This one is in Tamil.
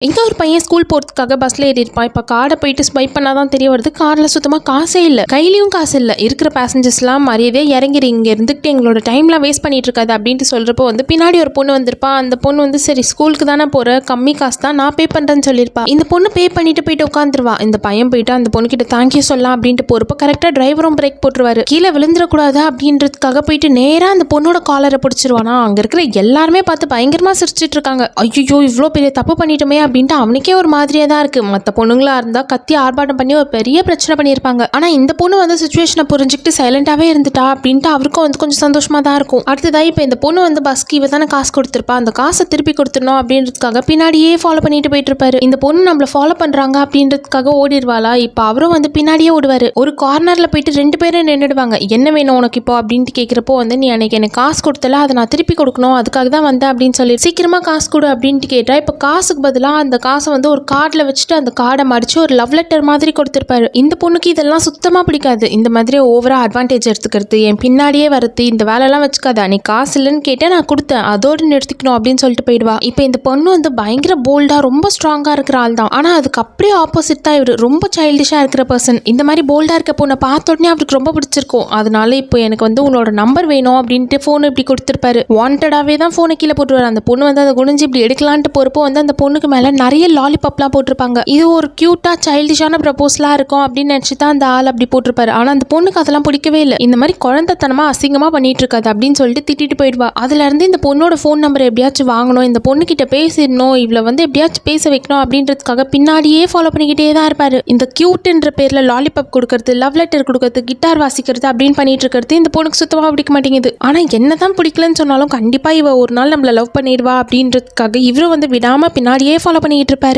இங்கே ஒரு பையன் ஸ்கூல் போகிறதுக்காக பஸ்ஸில் ஏறியிருப்பான். இப்போ கார்டை போயிட்டு ஸ்வைப் பண்ணால் தான் தெரிய வருது, காரில் சுத்தமாக காசே இல்லை, கையிலையும் காசு இல்லை. இருக்கிற பேசஞ்சர்ஸ்லாம் மரியாதையே இறங்கிடு, இங்கே இருந்துக்கிட்டு எங்களோட டைம்லாம் வேஸ்ட் பண்ணிட்டு இருக்காது அப்படின்ட்டு சொல்கிறப்போ பின்னாடி ஒரு பொண்ணு வந்திருப்பா. அந்த பொண்ணு சரி ஸ்கூலுக்கு தானே போகிற, கம்மி காசு தான், நான் பே பண்ணுறேன்னு சொல்லியிருப்பா. இந்த பொண்ணு பே பண்ணிட்டு போயிட்டு உட்காந்துருவா. இந்த பையன் போயிட்டு அந்த பொண்ணுக்கிட்ட தேங்க்யூ சொல்லலாம் அப்படின்ட்டு போகிறப்போ கரெக்டாக டிரைவரும் பிரேக் போட்டுருவாரு. கீழே விழுந்துடக்கூடாது அப்படின்றதுக்காக போயிட்டு நேராக அந்த பொண்ணோட காலரை பிடிச்சிருவானா. அங்கே இருக்கிற எல்லாருமே பார்த்து பயங்கரமாக சிரிச்சிட்டு இருக்காங்க. ஐயோ இவ்வளோ பெரிய தப்பு பண்ணிட்டோமே அப்படின்ட்டு அவனுக்கே ஒரு மாதிரியா தான் இருக்கு. மற்ற பொண்ணுங்களா இருந்தா கத்தி ஆர்ப்பாட்டம் பண்ணி ஒரு பெரிய பிரச்சனை பண்ணியிருப்பாங்க. ஆனா இந்த பொண்ணு சிச்சுவேஷனை புரிஞ்சுக்கிட்டு சைலண்டாவே இருந்துட்டா அப்படின்ட்டு அவருக்கும் கொஞ்சம் சந்தோஷமா தான் இருக்கும். அடுத்ததா இப்ப இந்த பொண்ணு பஸ்க்கு இவ தானே காசு கொடுத்திருப்பா, அந்த காசை திருப்பி கொடுத்துடணும் அப்படின்றதுக்காக பின்னாடியே ஃபாலோ பண்ணிட்டு போயிட்டு இருப்பாரு. இந்த பொண்ணு நம்மள ஃபாலோ பண்றாங்க அப்படின்றதுக்காக ஓடிடுவாளா. இப்ப அவரும் பின்னாடியே ஓடுவாரு. ஒரு கார்னர்ல போயிட்டு ரெண்டு பேரும் நின்றுடுவாங்க. என்ன வேணும் உனக்கு இப்போ அப்படின்ட்டு கேட்கிறப்போ நீ அன்னைக்கு எனக்கு காசு கொடுத்தல, அதை நான் திருப்பி கொடுக்கணும், அதுக்காக தான் வந்தேன் அப்படின்னு சொல்லி சீக்கிரமா காசு கொடு அப்படின்ட்டு கேட்டா இப்ப காசுக்கு பதிலாக அந்த காசை ஒரு கார்டில் வச்சுட்டு அந்த கார்டை மடிச்சு ஒரு லவ் லெட்டர் மாதிரி கொடுத்துருப்பாரு. இந்த பொண்ணுக்கு இதெல்லாம் சுத்தமாக பிடிக்காது. இந்த மாதிரி ஓவரா அட்வான்டேஜ் எடுத்துக்கிறது, என் பின்னாடியே வரது, இந்த வேலையெல்லாம் வச்சுக்காது. நீ காசு இல்லைன்னு கேட்டேன், நான் கொடுத்தேன், அதோடு நிறுத்திக்கணும் அப்படின்னு சொல்லிட்டு போயிடுவா. இப்போ இந்த பொண்ணு பயங்கர போல்டா ரொம்ப ஸ்ட்ராங்கா இருக்கிற ஆள் தான். ஆனா அதுக்கு அப்படியே ஆப்போசிட் தான் இவர், ரொம்ப சைல்டிஷா இருக்கிற பர்சன். இந்த மாதிரி போல்டா இருக்க பொண்ணை பார்த்த உடனே அவருக்கு ரொம்ப பிடிச்சிருக்கும். அதனால இப்போ எனக்கு உன்னோட நம்பர் வேணும் அப்படின்ட்டு போன் இப்படி கொடுத்துருப்பாரு. வாண்டடாவே தான் போனை கீழே போட்டுருவாரு. அந்த பொண்ணு அதை குனிஞ்சு இப்படி எடுக்கலான்ட்டு போறப்போ அந்த பொண்ணுக்கு மேல நிறைய லாலிபாப்லாம் போட்டிருப்பாங்க. இது ஒரு கியூட்டா சைல்டிஷான ப்ரப்போஸ்லாம் இருக்கும் அப்படின்னு நினைச்சு தான் அந்த ஆள் அப்படி போட்டிருப்பாரு. ஆனா அந்த பொண்ணுக்கு அதெல்லாம் பிடிக்கவே இல்லை. இந்த மாதிரி குழந்தைத்தனமா அசிங்கமா பண்ணிட்டு இருக்காது அப்படின்னு சொல்லிட்டு திட்டிட்டு போயிடுவா. அதுல இருந்து இந்த பொண்ணோட போன் நம்பர் எப்படியாச்சும் வாங்கணும், இந்த பொண்ணு கிட்ட பேசிடணும், இவளை எப்படியாச்சும் பேச வைக்கணும் அப்படின்றதுக்காக பின்னாடியே ஃபாலோ பண்ணிக்கிட்டே தான் இருப்பாரு. இந்த கியூட்ன்ற பேர்ல லாலிபாப் கொடுக்கறது, லவ் லெட்டர் கொடுக்கறது, கிட்டார் வாசிக்கிறது அப்படின்னு பண்ணிட்டு இருக்கிறது இந்த பொண்ணுக்கு சுத்தமா பிடிக்க மாட்டேங்குது. ஆனா என்னதான் பிடிக்கலன்னு சொன்னாலும் கண்டிப்பா இவ ஒரு நாள் நம்மள லவ் பண்ணிடுவா அப்படின்றதுக்காக இவரு விடாம பின்னாடியே ஃபாலோ பண்ணிட்டு இருப்பாரு.